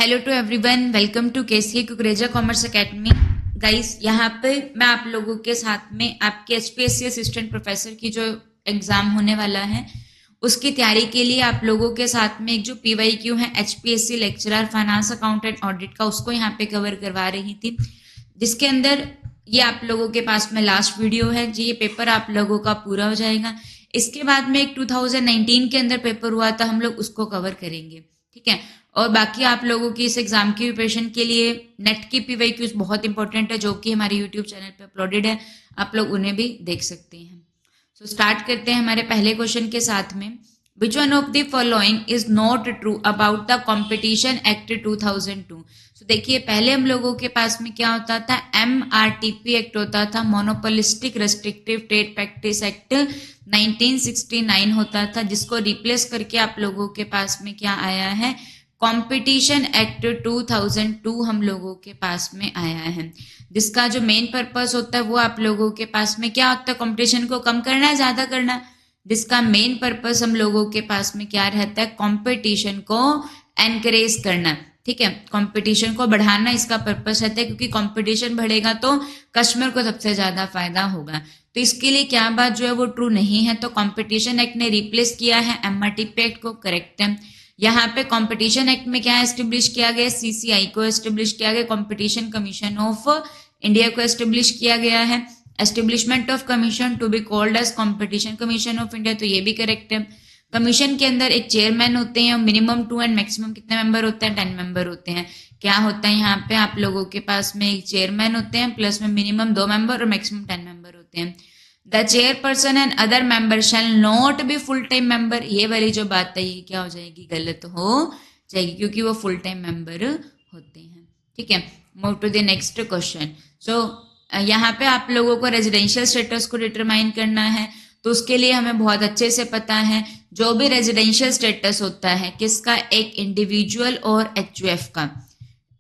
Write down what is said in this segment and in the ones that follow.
Hello to everyone, welcome to KCA Kukreja commerce academy. Guys, यहाँ पे मैं आप लोगों के साथ में आपके एचपीएससी असिस्टेंट प्रोफेसर की जो एग्जाम होने वाला है उसकी तैयारी के लिए आप लोगों के साथ में एक जो पीवाईक्यू है HPSC lecturer finance account and audit का, उसको यहाँ पे कवर करवा रही थी, जिसके अंदर ये आप लोगों के पास में लास्ट वीडियो है जी। ये पेपर आप लोगों का पूरा हो जाएगा। इसके बाद में एक 2019 के अंदर पेपर हुआ था, हम लोग उसको कवर करेंगे, ठीक है। और बाकी आप लोगों की इस एग्जाम की प्रिपरेशन के लिए नेट की पीवाईक्यूज बहुत इंपॉर्टेंट है, जो कि हमारे यूट्यूब चैनल पे अपलोडेड है, आप लोग उन्हें भी देख सकते हैं। सो स्टार्ट करते हैं हमारे पहले क्वेश्चन के साथ में। विच one of the following is not true about the competition act 2002। तो देखिए, पहले हम लोगों के पास में क्या होता था, MRTP एक्ट होता था, monopolistic restrictive trade practice act 1969 होता था, जिसको रिप्लेस करके आप लोगों के पास में क्या आया है, कंपटीशन एक्ट 2002 हम लोगों के पास में आया है, जिसका जो मेन पर्पस होता है वो आप लोगों के पास में क्या होता है, कंपटीशन को कम करना है, ज्यादा करना। जिसका मेन पर्पस हम लोगों के पास में क्या रहता है, कंपटीशन को एनकरेज करना, ठीक है, कंपटीशन को बढ़ाना इसका पर्पस रहता है, क्योंकि कंपटीशन बढ़ेगा तो कस्टमर को सबसे ज्यादा फायदा होगा। तो इसके लिए क्या बात जो है वो ट्रू नहीं है, तो कंपटीशन एक्ट ने रिप्लेस किया है MRTP एक्ट को, करेक्ट है। यहाँ पे कंपटीशन एक्ट में क्या एस्टेब्लिश किया गया, CCI को एस्टेब्लिश किया गया, कंपटीशन कमीशन ऑफ इंडिया को एस्टेब्लिश किया गया है, establishment of commission to be called as competition commission of India, तो ये भी करेक्ट है। कमीशन के अंदर एक चेयरमैन होते हैं, मिनिमम 2 एंड मैक्सिमम कितने मेंबर होते हैं, 10 मेंबर होते हैं। क्या होता है यहाँ पे आप लोगों के पास में एक चेयरमैन होते हैं, प्लस में मिनिमम 2 मेंबर और मैक्सिमम 10 मेंबर होते हैं। The chairperson and other member shall not be full time member, ये वाली जो बात है ये क्या हो जाएगी, गलत हो जाएगी, क्योंकि वो फुल टाइम मेंबर होते हैं, ठीक है। Move to the next question. So यहाँ पे आप लोगों को रेजिडेंशियल स्टेटस को डिटरमाइन करना है, तो उसके लिए हमें बहुत अच्छे से पता है, जो भी रेजिडेंशियल स्टेटस होता है किसका, एक इंडिविजुअल और HUF का,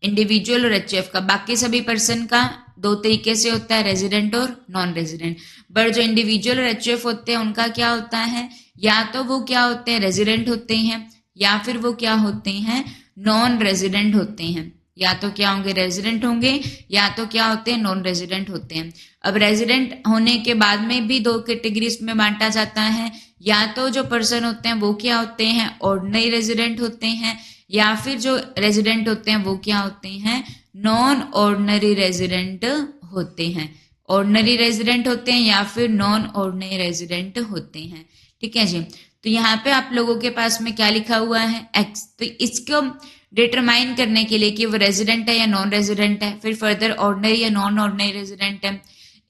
इंडिविजुअल और HUF का, बाकी सभी पर्सन का दो तरीके से होता है, रेजिडेंट और नॉन रेजिडेंट। बट जो इंडिविजुअल और HUF होते हैं उनका क्या होता है, या तो वो क्या होते हैं, रेजिडेंट होते हैं, या फिर वो क्या होते हैं, नॉन रेजिडेंट होते हैं। या तो क्या होंगे, रेजिडेंट होंगे, या तो क्या होते हैं, नॉन रेजिडेंट होते हैं। अब रेजिडेंट होने के बाद में भी दो कैटेगरीज में बांटा जाता है, या तो जो पर्सन होते हैं वो क्या होते हैं, ऑर्डिनरी रेजिडेंट होते हैं, या फिर जो रेजिडेंट होते हैं वो क्या होते हैं, नॉन ऑर्डिनरी रेजिडेंट होते हैं। ऑर्डिनरी रेजिडेंट होते हैं या फिर नॉन ऑर्डिनरी रेजिडेंट होते हैं, ठीक है जी। तो यहाँ पे आप लोगों के पास में क्या लिखा हुआ है, एक्स। तो इसको डिटरमाइन करने के लिए कि वो रेजिडेंट है या नॉन रेजिडेंट है, फिर फर्दर ऑर्डिनरी या नॉन ऑर्डिनरी रेजिडेंट है,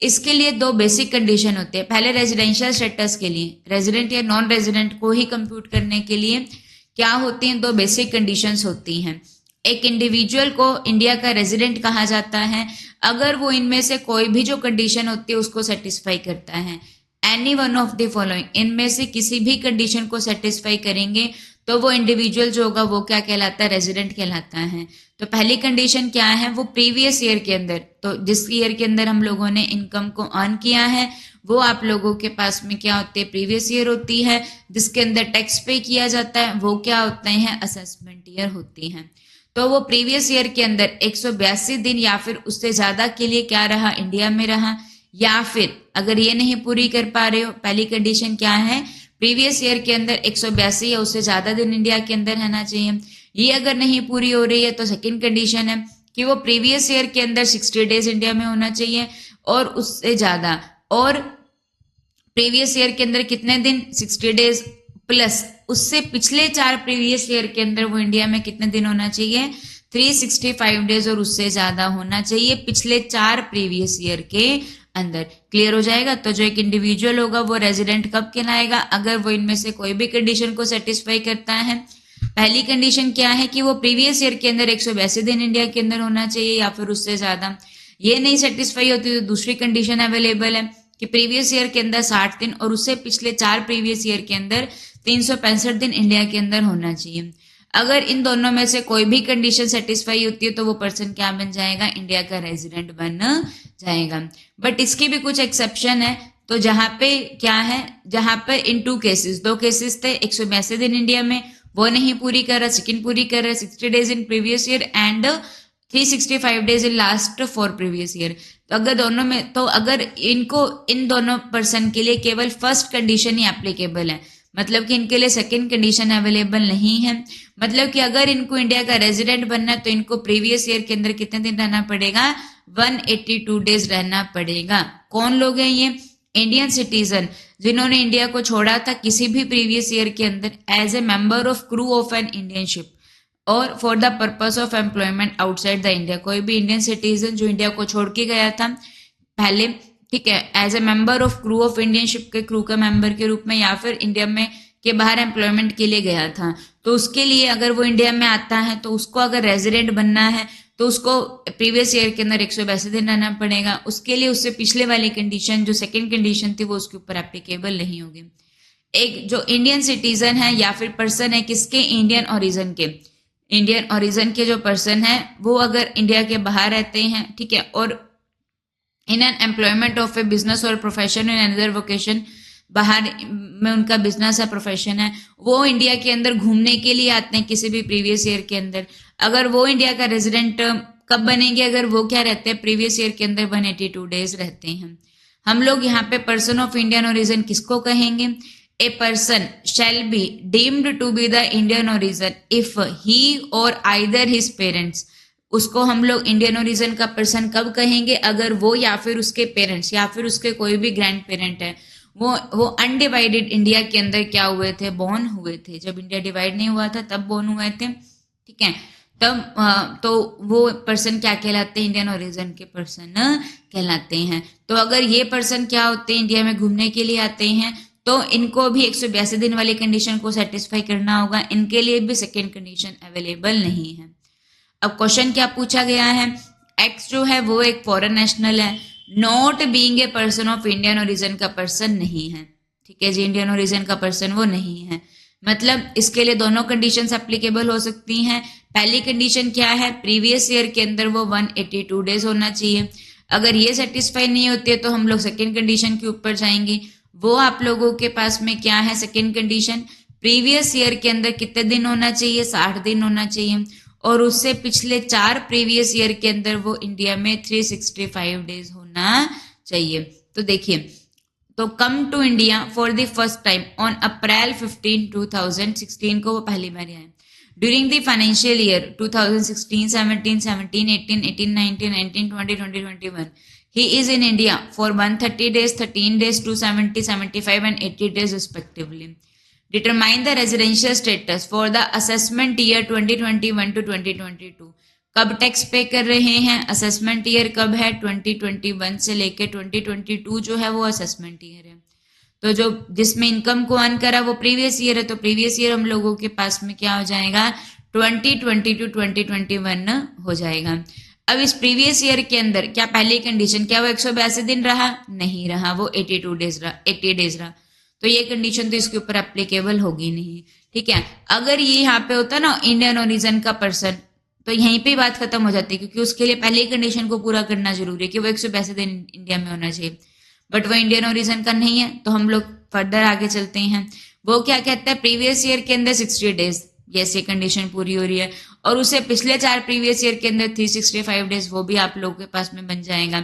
इसके लिए दो बेसिक कंडीशन होते हैं। पहले रेजिडेंशियल स्टेटस के लिए, रेजिडेंट या नॉन रेजिडेंट को ही कंप्यूट करने के लिए क्या होती हैं, दो बेसिक कंडीशंस होती हैं। एक, इंडिविजुअल को इंडिया का रेजिडेंट कहा जाता है अगर वो इनमें से कोई भी जो कंडीशन होती है उसको सेटिस्फाई करता है। Any one of the following, इनमें से किसी भी कंडीशन को सेटिस्फाई करेंगे तो वो इंडिविजुअल जो होगा वो क्या कहलाता है, रेजिडेंट कहलाता है। तो पहली कंडीशन क्या है, वो प्रीवियस ईयर के अंदर, तो जिस ईयर के अंदर हम लोगों ने इनकम को अर्न किया है वो आप लोगों के पास में क्या होती है, प्रीवियस ईयर होती है। जिसके अंदर टैक्स पे किया जाता है वो क्या होते हैं, असेसमेंट ईयर होती है। तो वो प्रीवियस ईयर के अंदर 182 दिन या फिर उससे ज्यादा के लिए क्या रहा, इंडिया में रहा। या फिर अगर ये नहीं पूरी कर पा रहे हो, पहली कंडीशन क्या है, प्रीवियस ईयर के अंदर 182 या उससे ज्यादा दिन इंडिया के अंदर रहना चाहिए। ये अगर नहीं पूरी हो रही है तो सेकंड कंडीशन है कि वो प्रीवियस ईयर के अंदर 60 डेज इंडिया में होना चाहिए और उससे ज्यादा, और प्रीवियस ईयर के अंदर कितने दिन, 60 डेज प्लस उससे पिछले 4 प्रीवियस ईयर के अंदर वो इंडिया में कितने दिन होना चाहिए, 365 डेज और उससे ज्यादा होना चाहिए पिछले 4 प्रीवियस ईयर के अंदर। क्लियर हो जाएगा। तो जो एक इंडिविजुअल होगा वो रेजिडेंट कब कहलाएगा, अगर वो इनमें से कोई भी कंडीशन को सेटिस्फाई करता है। पहली कंडीशन क्या है कि वो प्रीवियस ईयर के अंदर 182 दिन इंडिया के अंदर होना चाहिए या फिर उससे ज्यादा। ये नहीं सेटिस्फाई होती तो दूसरी कंडीशन अवेलेबल है कि प्रीवियस ईयर के अंदर 60 दिन और उससे पिछले 4 प्रीवियस ईयर के अंदर 365 दिन इंडिया के अंदर होना चाहिए। अगर इन दोनों में से कोई भी कंडीशन सेटिस्फाई होती है तो वो पर्सन क्या बन जाएगा, इंडिया का रेजिडेंट बन जाएगा। बट इसकी भी कुछ एक्सेप्शन है। तो जहां पे क्या है, जहां पे इन 2 केसेस, 2 केसेस थे, 182 दिन इंडिया में वो नहीं पूरी कर रहा, सेकंड पूरी कर रहा है 60 days in previous year and 365 days in last for previous year. तो अगर दोनों में, तो अगर इनको, इन दोनों पर्सन के लिए केवल फर्स्ट कंडीशन ही एप्लीकेबल है, मतलब कि इनके लिए सेकंड कंडीशन अवेलेबल नहीं है। मतलब कि अगर इनको इंडिया का रेजिडेंट बनना है तो इनको प्रीवियस ईयर के अंदर कितने दिन रहना पड़ेगा, 182 डेज रहना पड़ेगा। कौन लोग हैं ये? इंडियन सिटीजन जिन्होंने इंडिया को छोड़ा था किसी भी प्रीवियस ईयर के अंदर as a member of crew of an Indian ship और for the purpose of employment outside the India. कोई भी इंडियन सिटीजन जो इंडिया को छोड़ के गया था पहले, ठीक है, as a member of crew of Indian ship के क्रू का मेंबर के रूप में, या फिर इंडिया में के बाहर एम्प्लॉयमेंट के लिए गया था, तो उसके लिए अगर वो इंडिया में आता है तो उसको अगर रेजिडेंट बनना है तो उसको प्रीवियस ईयर के अंदर 182 दिन रहना पड़ेगा। उसके लिए उससे पिछले वाली कंडीशन जो सेकंड कंडीशन थी वो उसके ऊपर एप्लीकेबल नहीं होगी। एक जो इंडियन सिटीजन है या फिर पर्सन है किसके, इंडियन ओरिजिन के, इंडियन ओरिजिन के जो पर्सन है वो अगर इंडिया के बाहर रहते हैं, ठीक है, और in an employment of A business और प्रोफेशन इन अनदर वोकेशन, बाहर में उनका बिजनेस है, प्रोफेशन है, वो इंडिया के अंदर घूमने के लिए आते हैं किसी भी प्रीवियस ईयर के अंदर, अगर वो इंडिया का रेजिडेंट कब बनेंगे, अगर वो क्या रहते हैं प्रीवियस ईयर के अंदर 182 डेज रहते हैं। हम लोग यहाँ पे पर्सन ऑफ इंडियन ओरिजिन किसको कहेंगे? A person shall be deemed to be the Indian origin if he or either his parents. उसको हम लोग इंडियन ओरिजिन का पर्सन कब कहेंगे? अगर वो या फिर उसके पेरेंट्स या फिर उसके कोई भी ग्रैंड पेरेंट है वो अनडिवाइडेड इंडिया के अंदर क्या हुए थे, बॉर्न हुए थे। जब इंडिया डिवाइड नहीं हुआ था तब बॉर्न हुए थे, ठीक है, तब तो वो पर्सन क्या कहलाते हैं? इंडियन ओरिजिन के पर्सन कहलाते हैं। तो अगर ये पर्सन क्या होते हैं, इंडिया में घूमने के लिए आते हैं, तो इनको भी 182 दिन वाली कंडीशन को सेटिस्फाई करना होगा। इनके लिए भी सेकेंड कंडीशन अवेलेबल नहीं है। अब क्वेश्चन क्या पूछा गया है? एक्स जो है वो एक फॉरेन नेशनल है, not being a person of Indian origin का पर्सन नहीं है, ठीक है जी, इंडियन ओरिजिन का पर्सन वो नहीं है। मतलब इसके लिए दोनों कंडीशंस एप्लीकेबल हो सकती हैं। पहली कंडीशन क्या है? प्रीवियस ईयर के अंदर वो 182 डेज होना चाहिए। अगर ये सेटिस्फाई नहीं होती है तो हम लोग सेकेंड कंडीशन के ऊपर जाएंगे। वो आप लोगों के पास में क्या है? सेकेंड कंडीशन, प्रीवियस ईयर के अंदर कितने दिन होना चाहिए? 60 दिन होना चाहिए, और उससे पिछले 4 प्रीवियस ईयर के अंदर वो इंडिया में 365 डेज होना चाहिए। तो देखिए, तो come to India for the first time on April 15, 2016 को वो पहली बार आए। During the financial year 2016, 17, 17, 18, 18, 19, 19, 20, 20, 21 he is in India for 130 days, 13 days, 270, 75 and 80 days respectively. Determine the residential status for the assessment year 2021 to 2022. कब tax पे कर रहे हैं? असेसमेंट ईयर कब है? 2021 से लेके 2022 जो है वो असेसमेंट ईयर है। तो जो जिसमें इनकम को अर्न करा वो प्रीवियस ईयर है, तो प्रीवियस ईयर हम लोगों के पास में क्या हो जाएगा? 2020 टू 2021 हो जाएगा। अब इस प्रीवियस ईयर के अंदर क्या पहली कंडीशन, क्या वो 182 दिन रहा? नहीं रहा, वो 82 डेज रहा, 80 डेज रहा। तो ये कंडीशन तो इसके ऊपर एप्लीकेबल होगी नहीं, ठीक है। अगर ये यहाँ पे होता ना इंडियन ओरिजिन का पर्सन, तो यहीं पे बात खत्म हो जाती है, क्योंकि उसके लिए पहली कंडीशन को पूरा करना जरूरी है कि वो 182 दिन इंडिया में होना चाहिए। बट वो इंडियन ओरिजिन का नहीं है, तो हम लोग फर्दर आगे चलते हैं। वो क्या कहता है? प्रीवियस ईयर के अंदर 60 डेज, यस, ये कंडीशन पूरी हो रही है, और उसे पिछले 4 प्रीवियस ईयर के अंदर 365 डेज, वो भी आप लोगों के पास में बन जाएगा,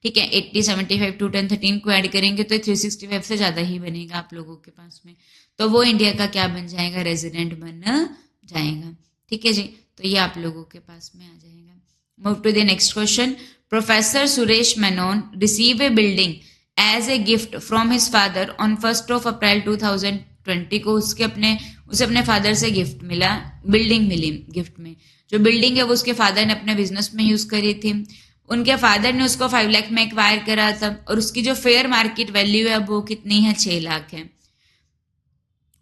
ठीक है। 80, 75, 2, 10, 13 को ऐड करेंगे तो 365 से ज्यादा ही बनेगा आप लोगों के पास में। तो वो इंडिया का क्या बन जाएगा? रेजिडेंट बन जाएगा, ठीक है जी। तो ये आप लोगों के पास में आ जाएगा। Move to the next question. Professor Suresh Menon receive a building as a gift from his father on 1 April 2020 को उसे अपने फादर से गिफ्ट मिला, बिल्डिंग मिली गिफ्ट में। जो बिल्डिंग है वो उसके फादर ने अपने बिजनेस में यूज करी थी। उनके फादर ने उसको 5 लाख में एक्वायर करा था, और उसकी जो फेयर मार्केट वैल्यू है वो कितनी है? 6 लाख है।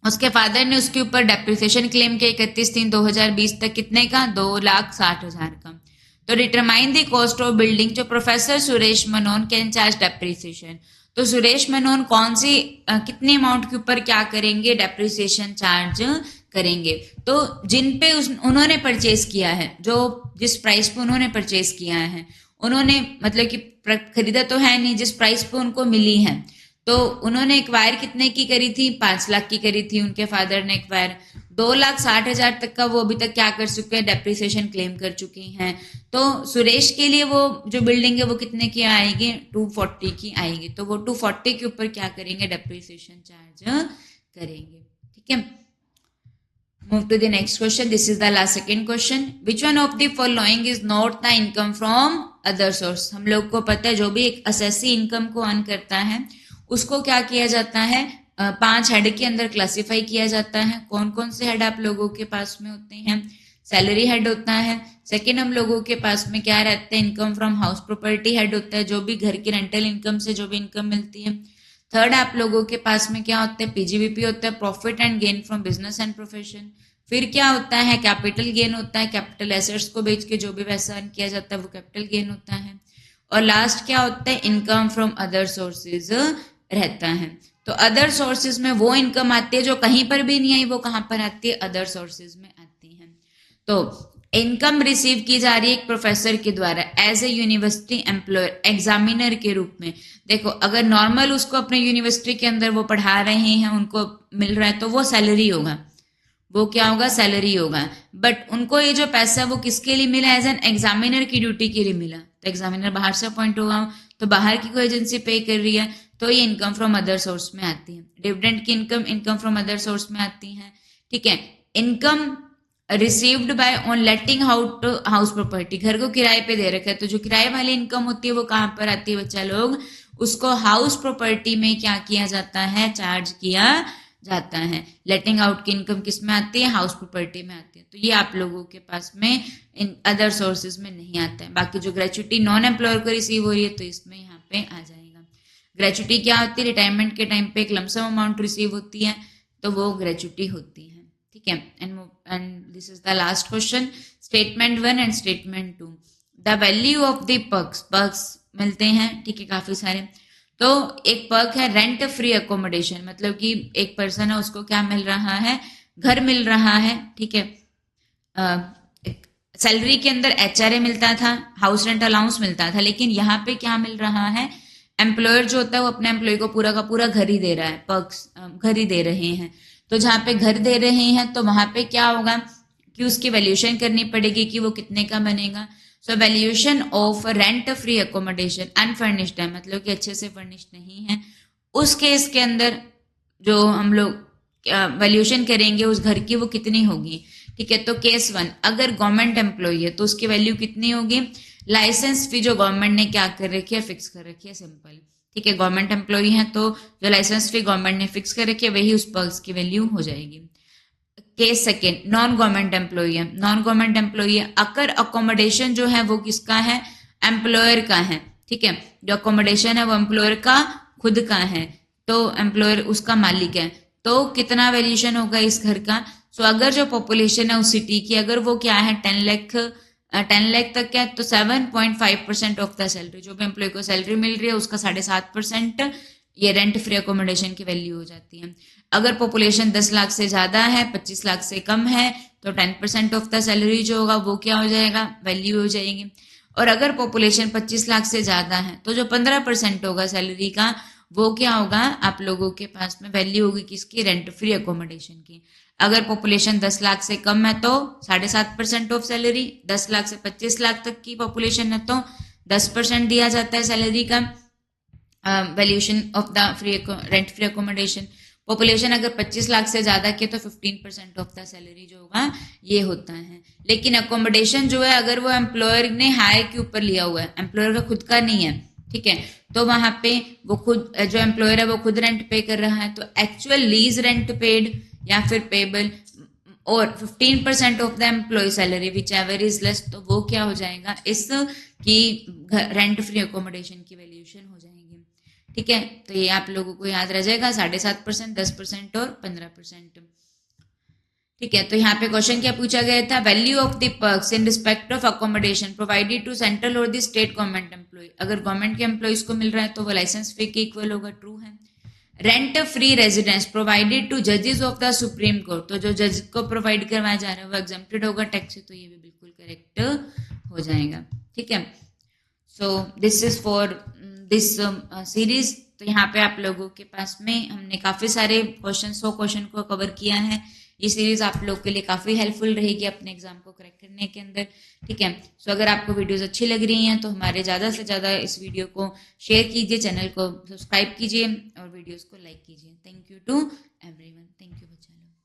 उसके फादर ने उसके ऊपर डेप्रिसिएशन क्लेम किया 31/3/2020 तक, कितने का? 2,60,000 का। तो determine the cost of building. जो professor Suresh Menon can charge depreciation, तो सुरेश मेनन कौन सी कितने अमाउंट के ऊपर क्या करेंगे? डेप्रिसिएशन चार्ज करेंगे। तो जिन पे उन्होंने परचेज किया है, जो जिस प्राइस पे उन्होंने परचेज किया है, उन्होंने मतलब कि खरीदा तो है नहीं, जिस प्राइस पे उनको मिली है, तो उन्होंने एक्वायर कितने की करी थी? 5 लाख की करी थी उनके फादर ने एक्वायर। 2,60,000 तक का वो अभी तक क्या कर चुके हैं, डेप्रिसिएशन क्लेम कर चुके हैं। तो सुरेश के लिए वो जो बिल्डिंग है वो कितने की आएगी, 240 की आएगी। तो वो 240 के ऊपर क्या करेंगे, डेप्रिसिएशन चार्ज करेंगे। ठीक है, move to the next question. This is the last second question. Which one of the following is not the income from other source. हम लोग को पता है जो भी एक असेसी इनकम को अर्न करता है उसको क्या किया जाता है, 5 हेड के अंदर क्लासिफाई किया जाता है। कौन कौन से हेड आप लोगों के पास में होते हैं, सैलरी हेड होता है। सेकेंड हम लोगों के पास में क्या रहता है, income from house property head होता है, जो भी घर की रेंटल इनकम से जो भी इनकम मिलती है। थर्ड आप लोगों के पास में क्या होता है, पीजीबीपी होता है, profit and gain from business and profession. फिर क्या होता है, कैपिटल गेन होता है, कैपिटल एसेट्स को बेच के जो भी पैसा अर्न किया जाता है वो कैपिटल गेन होता है। और लास्ट क्या होता है, इनकम फ्रॉम अदर सोर्सेज रहता है। तो अदर सोर्सेज में वो इनकम आती है जो कहीं पर भी नहीं आई, वो कहां पर आती है, अदर सोर्सेज में आती है। तो इनकम रिसीव की जा रही है एक प्रोफेसर के द्वारा as a university employer, examiner के रूप में। देखो अगर नॉर्मल उसको अपने यूनिवर्सिटी के अंदर वो पढ़ा रहे हैं, उनको मिल रहा है तो वो सैलरी होगा, वो क्या होगा, सैलरी होगा। बट उनको ये जो पैसा है वो किसके लिए मिला, एज एन एग्जामिनर की ड्यूटी के लिए मिला। तो एग्जामिनर बाहर से अपॉइंट होगा, तो बाहर की कोई एजेंसी पे कर रही है, तो ये इनकम फ्रॉम अदर सोर्स में आती है। डिविडेंड की इनकम फ्रॉम अदर सोर्स में आती है। ठीक है, income received by on letting out house property, घर को किराए पे दे रखा है, तो जो किराए वाली इनकम होती है वो कहाँ पर आती है बच्चा लोग, उसको हाउस प्रॉपर्टी में क्या किया जाता है, चार्ज किया जाता है। लेटिंग आउट की इनकम किस में आती है, हाउस प्रॉपर्टी में आती है। तो ये आप लोगों के पास में इन अदर सोर्सेज में नहीं आता है। बाकी जो ग्रेचुटी नॉन एम्प्लॉयर को रिसीव हो रही है तो इसमें यहाँ पे आ जाएगा। ग्रेचुटी क्या होती है, रिटायरमेंट के टाइम पे एक लमसम अमाउंट रिसीव होती है, तो वो ग्रेचुटी होती है। ठीक है, and this is the last question, statement 1 and statement 2। The value of the perks मिलते हैं, ठीक है, काफी सारे। तो एक पर्क है रेंट फ्री अकोमोडेशन, मतलब कि एक पर्सन है उसको क्या मिल रहा है, घर मिल रहा है। ठीक है, सैलरी के अंदर एचआरए मिलता था, हाउस रेंट अलाउंस मिलता था, लेकिन यहाँ पे क्या मिल रहा है, एम्प्लॉयर जो होता है वो अपने एम्प्लॉय को पूरा का पूरा घर ही दे रहा है, पर्क्स घर ही दे रहे हैं। तो जहाँ पे घर दे रहे हैं तो वहां पे क्या होगा कि उसकी वैल्यूएशन करनी पड़ेगी कि वो कितने का बनेगा। So valuation of rent free accommodation unfurnished है, मतलब कि अच्छे से फर्निश्ड नहीं है, उस केस के अंदर जो हम लोग वैल्यूएशन करेंगे उस घर की वो कितनी होगी। ठीक है, तो केस 1, अगर गवर्नमेंट एम्प्लॉय है तो उसकी वैल्यू कितनी होगी, लाइसेंस फी जो गवर्नमेंट ने क्या कर रखी है, फिक्स कर रखी है, सिंपल। ठीक है, गवर्नमेंट एम्प्लॉय है तो जो लाइसेंस फी गवर्नमेंट ने फिक्स कर रखी है वही उस पर्क्स की वैल्यू हो जाएगी। Case second, non government employ है, नॉन गवर्नमेंट एम्प्लॉय है, अगर अकोमोडेशन जो है वो किसका है, एम्प्लॉयर का है। ठीक है, जो अकोमोडेशन है वो एम्प्लॉयर का खुद का है, तो एम्प्लॉयर उसका मालिक है, तो कितना वैल्यूएशन होगा इस घर का। सो अगर जो पॉपुलेशन है उस सिटी की अगर वो क्या है 10 लाख तक क्या, तो 7.5% ऑफ द सैलरी, जो भी एम्प्लॉय को सैलरी मिल रही है उसका 7.5% ये रेंट फ्री अकोमोडेशन की वैल्यू हो जाती है। अगर पॉपुलेशन 10 लाख से ज्यादा है, 25 लाख से कम है, तो 10% ऑफ द सैलरी जो होगा वो क्या हो जाएगा, वैल्यू हो जाएगी। और अगर पॉपुलेशन 25 लाख से ज्यादा है तो जो 15% होगा सैलरी का वो क्या होगा, आप लोगों के पास में वैल्यू होगी किसकी, रेंट फ्री अकोमोडेशन की। अगर पॉपुलेशन 10 लाख से कम है तो 7.5% ऑफ सैलरी, 10 लाख से 25 लाख तक की पॉपुलेशन है तो 10% दिया जाता है सैलरी का valuation of the free rent free accommodation. Population अगर 25 लाख से ज्यादा की तो 15% ऑफ द सैलरी जो होगा ये होता है। लेकिन अकोमोडेशन जो है अगर वो एम्प्लॉयर ने हायर के ऊपर लिया हुआ है, एम्प्लॉयर का खुद का नहीं है, ठीक है, तो वहां पे वो खुद जो एम्प्लॉयर है वो खुद रेंट पे कर रहा है, तो एक्चुअल लीज रेंट पेड या फिर पेबल और 15% of the employ salary whichever is less, तो वो क्या हो जाएगा, इस की रेंट फ्री अकोमोडेशन की वैल्यूएशन हो जाएगी। ठीक है, तो ये आप लोगों को याद रह जाएगा, 7.5%, 10% और 15%। ठीक है, तो यहाँ पे क्वेश्चन क्या पूछा गया था, value of the perks in respect of accommodation provided to central और द स्टेट गवर्नमेंट एम्प्लॉय। अगर गवर्नमेंट के एम्प्लॉयज को मिल रहा है तो वो लाइसेंस फी के इक्वल होगा, ट्रू है। Rent free residence provided to जजेस ऑफ द सुप्रीम कोर्ट, तो जो जज को प्रोवाइड करवाया जा रहा है वो एग्जम्प्टेड होगा टैक्स से, तो ये भी बिल्कुल करेक्ट हो जाएगा। ठीक है, so this is for this series. तो यहाँ पे आप लोगों के पास में हमने काफी सारे क्वेश्चन 100 क्वेश्चन को कवर किया है ये सीरीज आप लोग के लिए काफ़ी हेल्पफुल रहेगी अपने एग्जाम को क्रैक करने के अंदर। ठीक है, सो अगर आपको वीडियोस अच्छी लग रही हैं तो हमारे ज़्यादा से ज़्यादा इस वीडियो को शेयर कीजिए, चैनल को सब्सक्राइब कीजिए और वीडियोज़ को लाइक कीजिए। Thank you to everyone. Thank you बच्चा लोग।